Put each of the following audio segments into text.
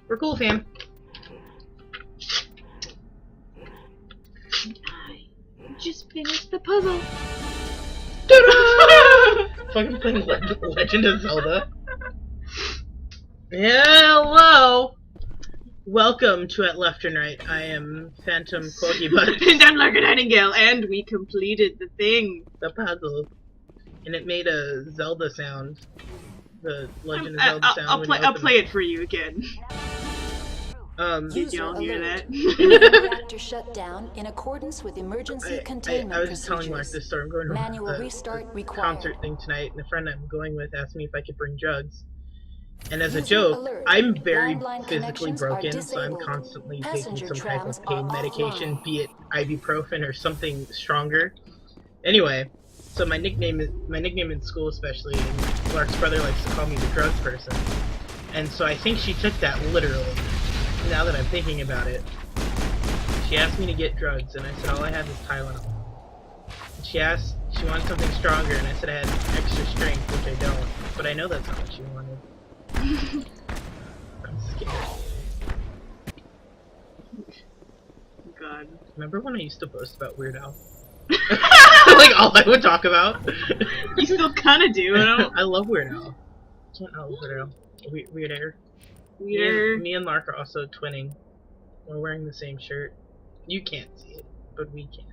We're cool, fam. I just finished the puzzle. Fucking playing Legend of Zelda. Hello! Welcome to At Left and Right. I am Phantom Pokebud. And I'm Larkin Nightingale, and we completed the thing. The puzzle. And it made a Zelda sound. The Legend of Zelda sound. I'll play it for you again. Did y'all hear that? Reactor shut down in accordance with emergency containment I was just telling Mark procedures. this story. I'm going to Manual a restart required. concert thing tonight, and a friend I'm going with asked me if I could bring drugs. And as a User joke, alert. I'm very Landline physically connections are broken, so I'm disabled. constantly Passenger taking some type trams of pain are medication, offline. be it ibuprofen or something stronger. Anyway, so my nickname in school especially, and Lark's brother likes to call me the drug person. And so I think she took that literally, now that I'm thinking about it. She asked me to get drugs, and I said all I have is Tylenol. And she wanted something stronger, and I said I had extra strength, which I don't. But I know that's not what she wanted. I'm scared. God. Remember when I used to boast about Weird Al? Like all I would talk about. You still kind of do. I love Weird Al. Can't love Weird Al. Weird Air. Me and Lark are also twinning. We're wearing the same shirt. You can't see it, but we can.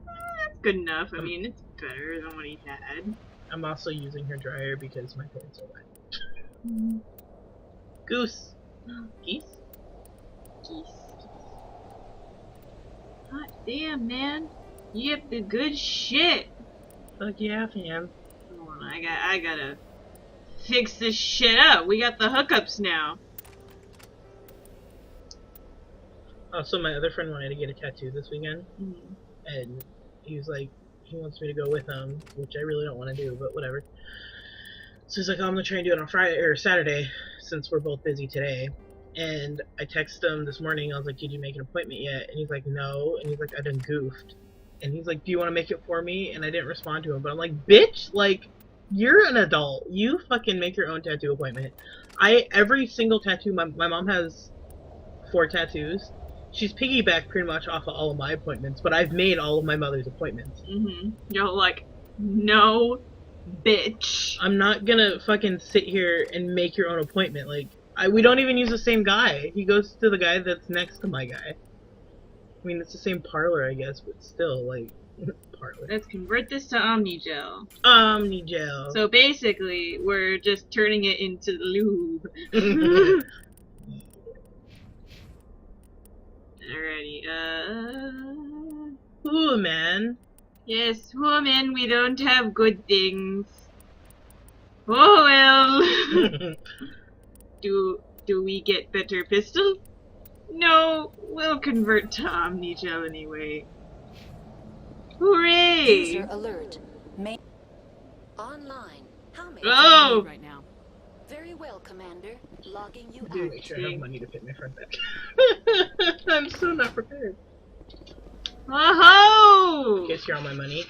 That's good enough. I mean, it's better than what he had. I'm also using her dryer because my pants are wet. Goose. Geese? Geese. Hot damn, man. You have the good shit. Fuck yeah, fam. Hold on, I gotta fix this shit up. We got the hookups now. Also, my other friend wanted to get a tattoo this weekend, and he was like, he wants me to go with him, which I really don't want to do, but whatever. So he's like, oh, I'm gonna try and do it on Friday or Saturday, since we're both busy today. And I texted him this morning. I was like, did you make an appointment yet? And he's like, no. And he's like, I done goofed. And he's like, do you want to make it for me? And I didn't respond to him, but I'm like, bitch, like, you're an adult. You fucking make your own tattoo appointment. Every single tattoo, my mom has 4 tattoos. She's piggybacked pretty much off of all of my appointments, but I've made all of my mother's appointments. You're like, no, bitch. I'm not gonna fucking sit here and make your own appointment. Like, we don't even use the same guy. He goes to the guy that's next to my guy. I mean, it's the same parlor, I guess, but still, like, parlor. Let's convert this to Omnigel. Omnigel. So basically, we're just turning it into lube. Alrighty, Ooh, man. Yes, woman, we don't have good things. Oh well. Do we get better pistol? No, we'll convert to Omnigel anyway. Hooray! User alert. Online. How may Oh! right now? Very well, Commander. Logging you Do out. make sure I have money to pay my friend back. I'm so not prepared. Oh-ho! Guess you're all my money.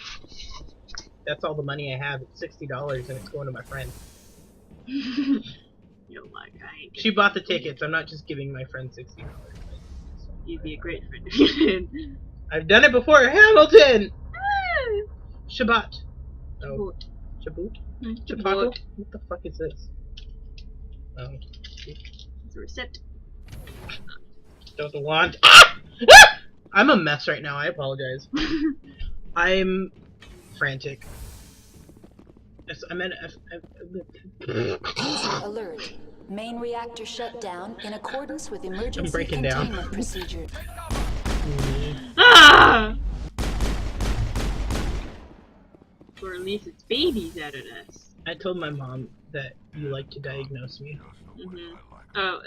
That's all the money I have. It's $60 and it's going to my friend. You're like, I ain't She bought the tickets. I'm not just giving my friend $60. You'd be a great friend if you did. I've done it before. Hamilton! Shabbat. Oh. Shaboot? Chapaco? What the fuck is this? Oh. It's a receipt. Don't want. I'm a mess right now. I apologize. I'm frantic. I'm at User alert. Main reactor shut down in accordance with emergency breaking down. containment procedures. Ah! Or at least it's babies out of us. I told my mom that you like to diagnose me. Oh,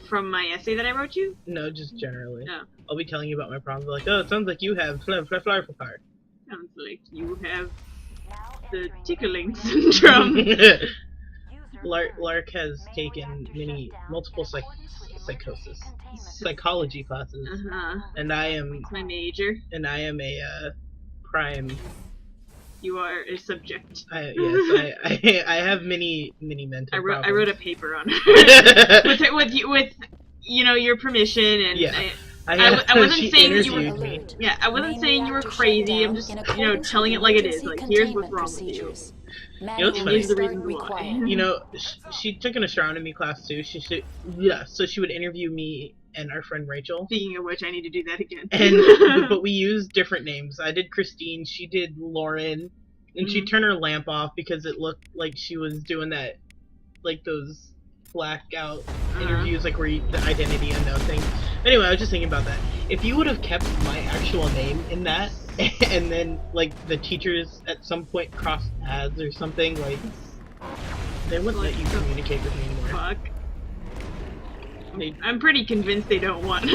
from my essay that I wrote you? No, just generally. Oh. I'll be telling you about my problems. Like, oh, it sounds like you have fly car. Sounds like you have the tickling syndrome. Lark has taken multiple psychology classes, and I am It's my major. and I am a prime You are a subject. Yes, I have many mental problems. I wrote a paper on her with you know, your permission, and yeah. I wasn't saying that you were. me. Yeah, I wasn't saying you were crazy. I'm just, you know, telling it like it is. Like, here's what's wrong with you. You know what's funny? Here's the reasons why. You know, she took an astronomy class too. So she would interview me and our friend Rachel. Speaking of which, I need to do that again. But we used different names. I did Christine, she did Lauren, and she turned her lamp off because it looked like she was doing that, like those blackout interviews, like where the identity unknown thing. Anyway, I was just thinking about that. If you would have kept my actual name in that, and then like the teachers at some point crossed paths or something, like they wouldn't let you communicate with me anymore. Fuck. I'm pretty convinced they don't want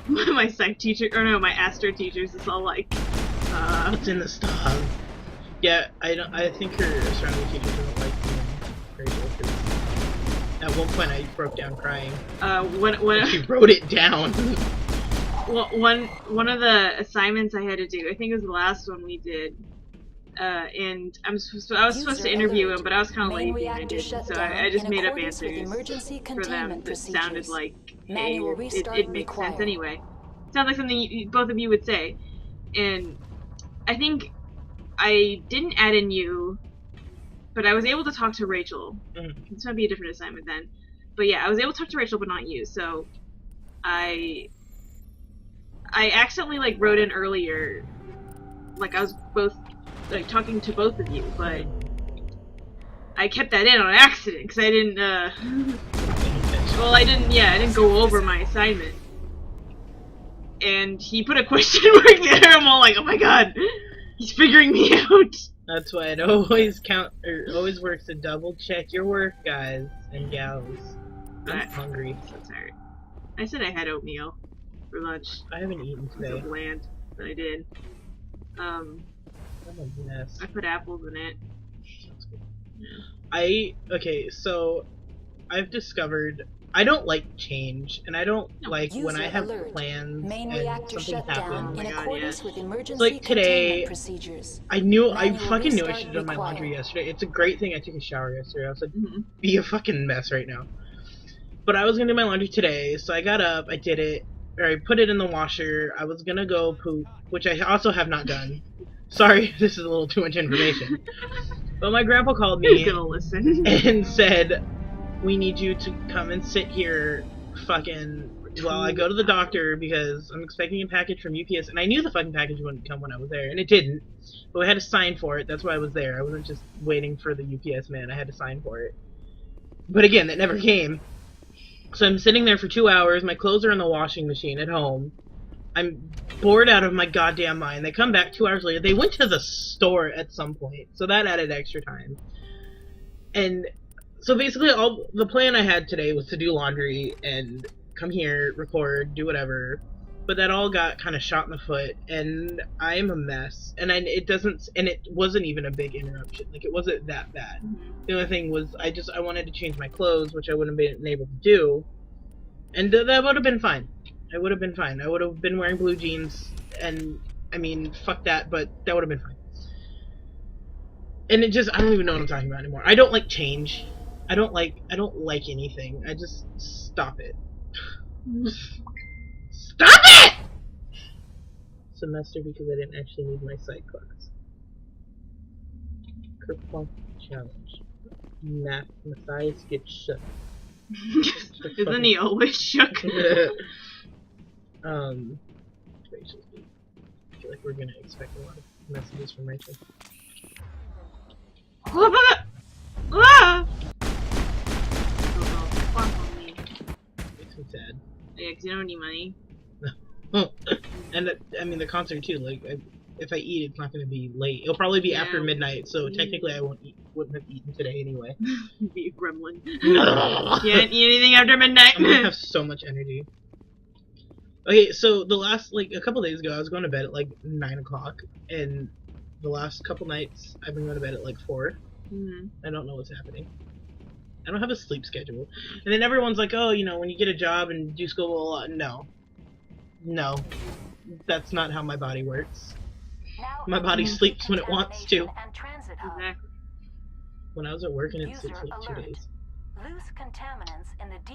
my psych teacher, or no, my astro teachers is all like, it's in the stars. Yeah, I think her astronomy teacher doesn't like Rachel, because at one point I broke down crying. When she wrote it down. Well, one of the assignments I had to do, I think it was the last one we did, and I was supposed to interview him, but I was kind of lazy and I didn't, so I just made up answers for them that sounded like, hey, it makes sense anyway. Sounds like something both of you would say, and I think I didn't add in you, but I was able to talk to Rachel. This might be a different assignment then, but yeah, I was able to talk to Rachel, but not you, so I accidentally, like, wrote in earlier, like, I was both, like, talking to both of you, but I kept that in on accident, because I didn't, well, I didn't go over my assignment. And he put a question mark there, I'm all like, oh my god, he's figuring me out! That's why it always always works to double check your work, guys and gals. I'm hungry. So tired. I said I had oatmeal for lunch. I haven't eaten today. So bland, but I did. I'm a mess. I put apples in it. Yeah. Okay, so I've discovered I don't like change, and I don't like when I have plans and something happens. It's like today, I fucking knew I should have done my laundry yesterday. It's a great thing I took a shower yesterday. I was like, be a fucking mess right now. But I was gonna do my laundry today, so I got up, I did it, or I put it in the washer. I was gonna go poop, which I also have not done. Sorry, this is a little too much information. But my grandpa called me and said, we need you to come and sit here fucking while I go to the doctor because I'm expecting a package from UPS. And I knew the fucking package wouldn't come when I was there, and it didn't. But we had to sign for it. That's why I was there. I wasn't just waiting for the UPS man. I had to sign for it. But again, that never came. So I'm sitting there for 2 hours. My clothes are in the washing machine at home. I'm bored out of my goddamn mind. They come back 2 hours later. They went to the store at some point, so that added extra time. And so basically, the plan I had today was to do laundry and come here, record, do whatever. But that all got kind of shot in the foot, and I am a mess. And it wasn't even a big interruption. Like, it wasn't that bad. The only thing was I wanted to change my clothes, which I wouldn't have been able to do. And that would have been fine. I would have been fine. I would have been wearing blue jeans, and, I mean, fuck that, but that would have been fine. And I don't even know what I'm talking about anymore. I don't like change. I don't like anything. I just, stop it. Stop it! Semester because I didn't actually need my psych class. Kerplunk challenge. Math Matthias gets shook. Isn't he always shook? Rachel's beat. I feel like we're gonna expect a lot of messages from Rachel. Ah! Makes me sad. Yeah, because you don't need money. And I mean the concert too. Like, if I eat, it's not going to be late. It'll probably be after midnight. So technically, I wouldn't have eaten today anyway. Be a gremlin. You didn't eat anything after midnight. I'm gonna have so much energy. Okay, so the last a couple days ago, I was going to bed at 9 o'clock, and the last couple nights I've been going to bed at 4. I don't know what's happening. I don't have a sleep schedule. And then everyone's like, oh, when you get a job and do school, no. No. That's not how my body works. My body sleeps when it wants to. Exactly. When I was at work and it sleeps like 2 days.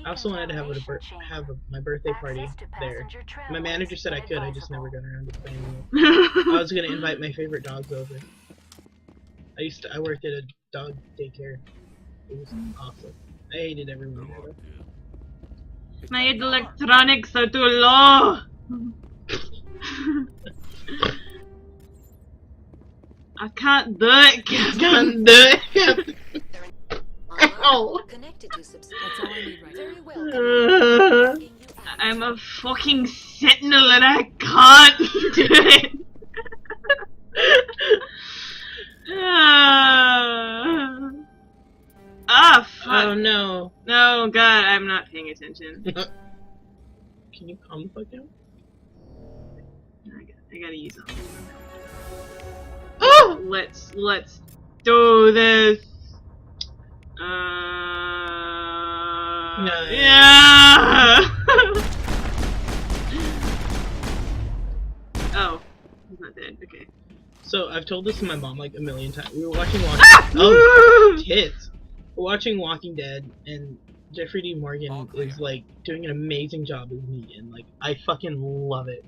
I also wanted to have my birthday party there. My manager said I could, I just never got around to planning it. I was gonna invite my favorite dogs over. I worked at a dog daycare. It was awesome. I hated everyone there. My electronics are too low. I can't do it. Can't do it. Ow. I'm a fucking sentinel and I can't do it. Ah, fuck. Oh no. No, God, I'm not paying attention. Can you calm the fuck down? I gotta use them. Oh! Let's do this. No. Yeah. Oh, he's not dead. Okay. So I've told this to my mom like a million times. We were watching Oh, tits. We're watching Walking Dead, and Jeffrey D. Morgan is like doing an amazing job as Negan. Like I fucking love it.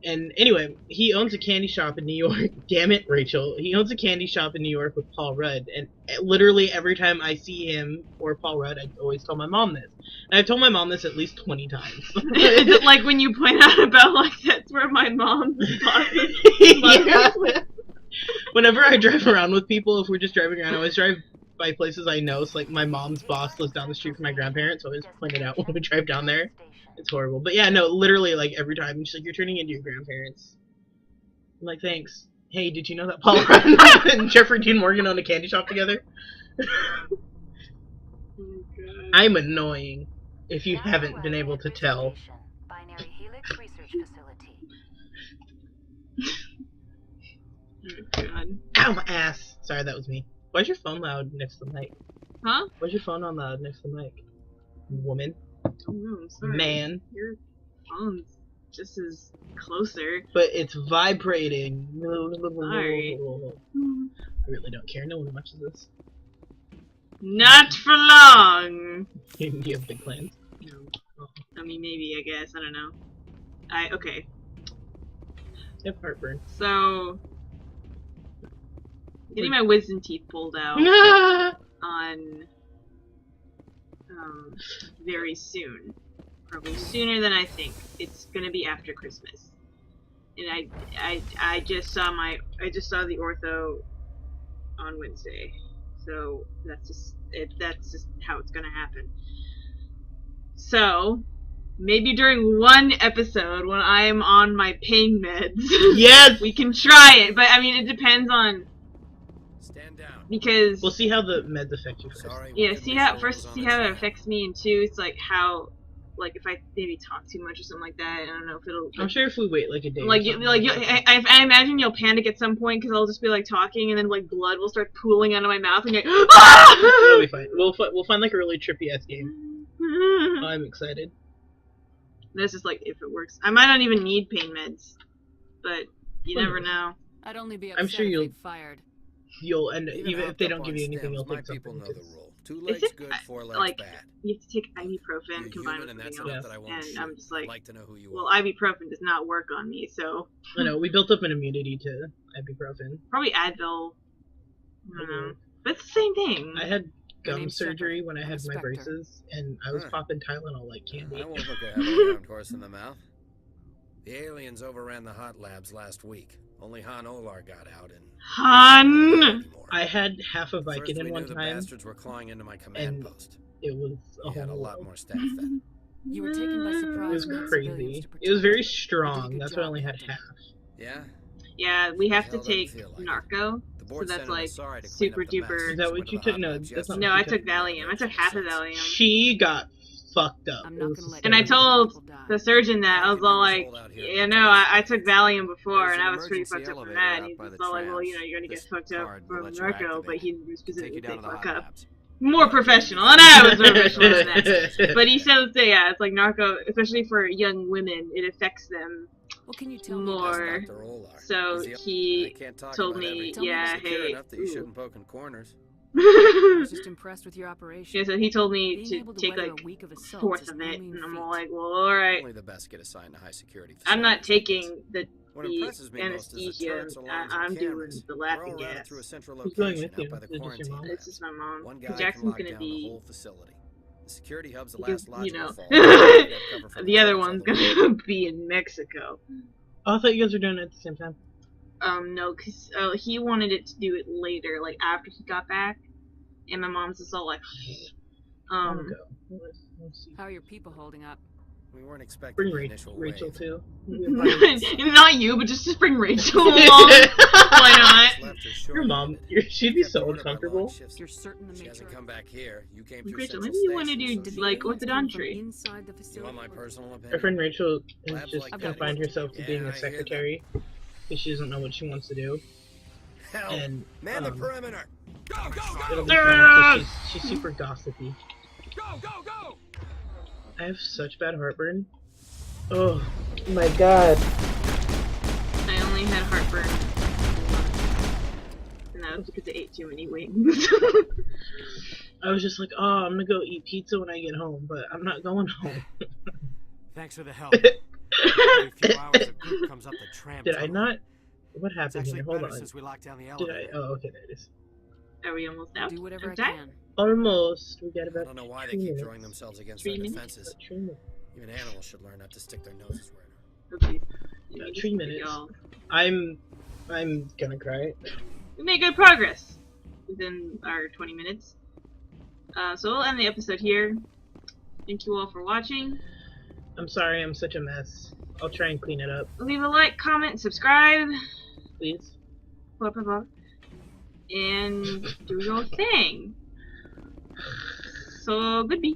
And anyway, he owns a candy shop in New York. Damn it, Rachel. He owns a candy shop in New York with Paul Rudd. And literally every time I see him or Paul Rudd, I always tell my mom this. And I've told my mom this at least 20 times. Is it like when you point out about like that's where my mom's yeah. Whenever I drive around with people, if we're just driving around, I always drive by places I know. So like my mom's boss lives down the street from my grandparents, so I always point it out when we drive down there. It's horrible. But yeah, no, literally, like, every time, she's like, you're turning into your grandparents. I'm like, thanks. Hey, did you know that Paul Rudd and Jeffrey Dean Morgan own a candy shop together? Oh, God. I'm annoying, if you haven't been able to tell. Oh, God. Ow, my ass! Sorry, that was me. Why's your phone loud next to the mic? Huh? Why's your phone on loud next to the mic? Woman. Oh, no, I'm sorry. Man. Your phone's just as closer. But it's vibrating. Sorry. I really don't care. No one watches this. Not for long! You have big plans? No. I mean, maybe, I guess. I don't know. Okay. I have heartburn. So, getting my wisdom teeth pulled out on very soon, probably sooner than I think. It's gonna be after Christmas, and I just saw the ortho on Wednesday, so that's just how it's gonna happen. So maybe during one episode when I am on my pain meds, yes, we can try it. But I mean, it depends on. Stand down. Because we'll see how the meds affect you first. Yeah, see how it affects me, and two, it's like how, like if I maybe talk too much or something like that. I don't know if it'll. I'm sure if we wait like a day. I imagine you'll panic at some point because I'll just be like talking, and then like blood will start pooling out of my mouth, and you're like, ah! It'll be fine. We'll find like a really trippy ass game. Oh, I'm excited. That's just like if it works. I might not even need pain meds, but you never know. I'd only be I'm sure you'll fired. You'll end even if they don't give you anything, you'll take something. Know the rule. 2 legs good, 4 legs like, bad. You have to take ibuprofen combined with something else, and I'm just like, to know who you well, ibuprofen does not work on me, so. I know we built up an immunity to ibuprofen. Probably Advil. I don't know, but it's the same thing. I had gum surgery when I had my braces, and I was popping Tylenol like candy. I won't look a heavily armed horse in the mouth. The aliens overran the hot labs last week. Only Han Olar got out, and Han. I had half a Vicodin one the time. Bastards were clawing into my command post. It was had a lot more staff then. You were taken by surprise. It was crazy. It was very strong. That's why I only had half. Yeah. Yeah, we have to take Narco. So that's like super duper. Is that what you took? No, that's not. No, I took Valium. I took half of Valium. She got fucked up. And I told the surgeon that. I was all like, yeah, no, I took Valium before, and I was pretty fucked up from that. And he was all like, well, you know, you're gonna get fucked up from Narco, but he specifically said fuck up. More professional, and I was more professional than that. But he says, yeah, it's like Narco, especially for young women, it affects them What can you tell me? more. Dr. Olar. So I he can't talk told about me, everything. yeah, Secure hey. enough that you shouldn't poke in corners. I was just impressed with your operation. Yeah, so he told me Being to able to take weather like a week of a assaults fourth is of no it, mean and I'm feat. all like, well, alright. Only the best get assigned to high security I'm not facilities like this. taking the What impresses me most is the anesthesia. turrets, alarms, and I'm doing cameras. the They're laughing all routed gas. through a central Who's going location with you? out by the Is it just your quarantine mom? lab. This is my mom. One guy can Jackson's lock gonna down the be, whole facility. The security hub's the because, last you logical know, fall. They'd have cover from the other turrets all one's the way. gonna be in Mexico. Oh, I thought you guys were doing it at the same time. No, cause he wanted it to do it later, like after he got back, and my mom's just all like, I'll go. Let's see. How are your people holding up? We weren't expecting Bring the initial Rachel wave. too. not you, but just bring Rachel along. Why not? Left her Your mom, short-handed. she'd be Kept so order by long uncomfortable. shifts. You're certain the She hasn't matriarch. come back here. You came through Rachel, Central maybe you want to Station, do so she- like Aliens come from orthodontry. inside the You facility. want my personal Our opinion? friend Rachel has Labs just like confined that. herself to Yeah, being I a hear secretary because she doesn't know what she wants to do. Hell, And man the perimeter. Go, go, it'll go! be fun 'cause she's super gossipy. Go, go, go! I have such bad heartburn. Oh my god. I only had heartburn, and that was because I ate too many wings. I was just like, oh, I'm gonna go eat pizza when I get home, but I'm not going home. Thanks for the help. Every few hours a group comes up the tram Did I tunnel. not? What It's happened actually here? Hold better on. since we locked down the Did elevator. I? Oh, okay, there it is. Are we almost out? Do whatever I of time? can. Almost. We got I about don't know why 2 they keep minutes. throwing themselves against 3 our minutes? defenses. About 3 minutes. Even animals should learn not to stick their noses where it Okay. About 3 minutes. I'm gonna cry. We made good progress within our 20 minutes. So we'll end the episode here. Thank you all for watching. I'm sorry, I'm such a mess. I'll try and clean it up, Leave a like, comment, subscribe, please. blah blah blah, and do your thing. So goodbye.